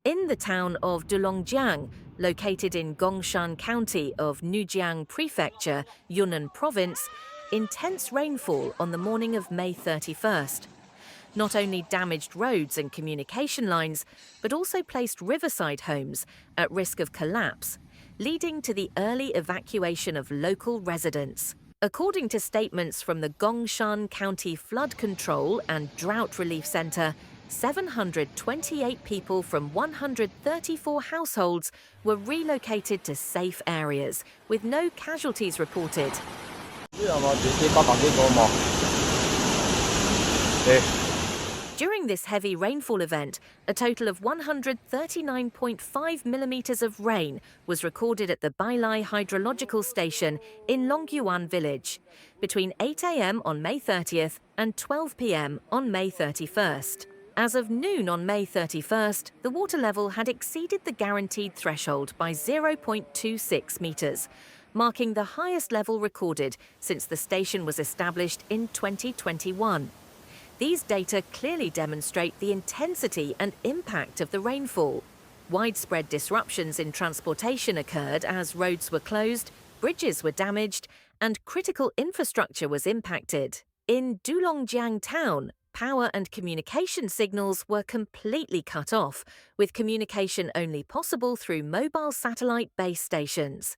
In the town of Dulongjiang, located in Gongshan County of Nujiang Prefecture, Yunnan Province, intense rainfall on the morning of May 31st not only damaged roads and communication lines, but also placed riverside homes at risk of collapse, leading to the early evacuation of local residents. According to statements from the Gongshan County Flood Control and Drought Relief Center, 728 people from 134 households were relocated to safe areas, with no casualties reported. During this heavy rainfall event, a total of 139.5 millimeters of rain was recorded at the Bailai Hydrological Station in Longyuan village between 8 a.m. on May 30th and 12 p.m. on May 31st. As of noon on May 31st, the water level had exceeded the guaranteed threshold by 0.26 meters, marking the highest level recorded since the station was established in 2021. These data clearly demonstrate the intensity and impact of the rainfall. Widespread disruptions in transportation occurred as roads were closed, bridges were damaged, and critical infrastructure was impacted. In Dulongjiang Town, power and communication signals were completely cut off, with communication only possible through mobile satellite base stations.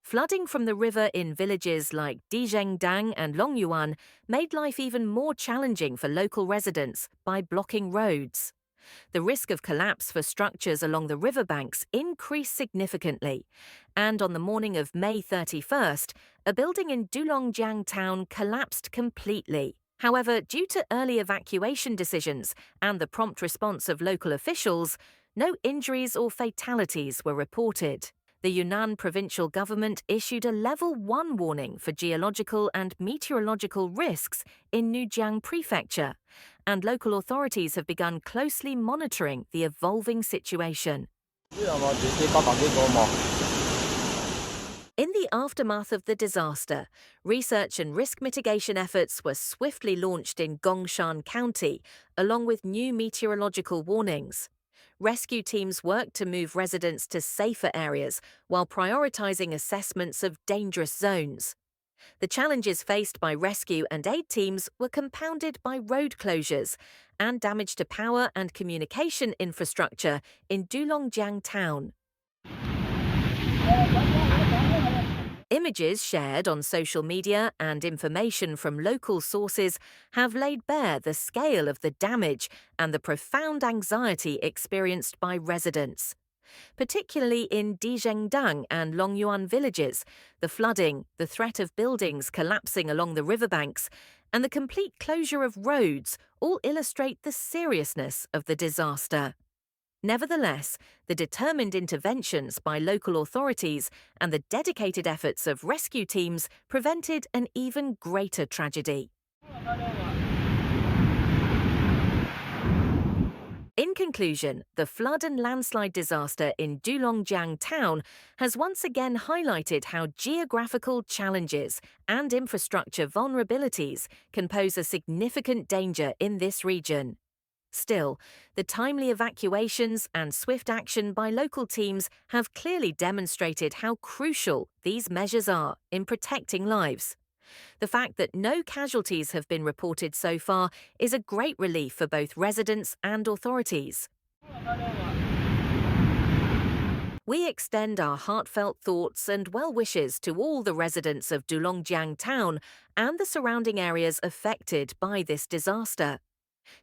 Flooding from the river in villages like Dizhengdang and Longyuan made life even more challenging for local residents by blocking roads. The risk of collapse for structures along the riverbanks increased significantly, and on the morning of May 31st, a building in Dulongjiang Town collapsed completely. However, due to early evacuation decisions and the prompt response of local officials, no injuries or fatalities were reported. The Yunnan provincial government issued a Level 1 warning for geological and meteorological risks in Nujiang Prefecture, and local authorities have begun closely monitoring the evolving situation. In the aftermath of the disaster, research and risk mitigation efforts were swiftly launched in Gongshan County, along with new meteorological warnings. Rescue teams worked to move residents to safer areas while prioritizing assessments of dangerous zones. The challenges faced by rescue and aid teams were compounded by road closures and damage to power and communication infrastructure in Dulongjiang Town. Images shared on social media and information from local sources have laid bare the scale of the damage and the profound anxiety experienced by residents. Particularly in Dizhengdang and Longyuan villages, the flooding, the threat of buildings collapsing along the riverbanks, and the complete closure of roads all illustrate the seriousness of the disaster. Nevertheless, the determined interventions by local authorities and the dedicated efforts of rescue teams prevented an even greater tragedy. In conclusion, the flood and landslide disaster in Dulongjiang Town has once again highlighted how geographical challenges and infrastructure vulnerabilities can pose a significant danger in this region. Still, the timely evacuations and swift action by local teams have clearly demonstrated how crucial these measures are in protecting lives. The fact that no casualties have been reported so far is a great relief for both residents and authorities. We extend our heartfelt thoughts and well wishes to all the residents of Dulongjiang Town and the surrounding areas affected by this disaster.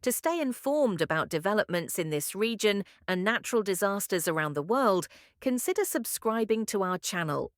To stay informed about developments in this region and natural disasters around the world, consider subscribing to our channel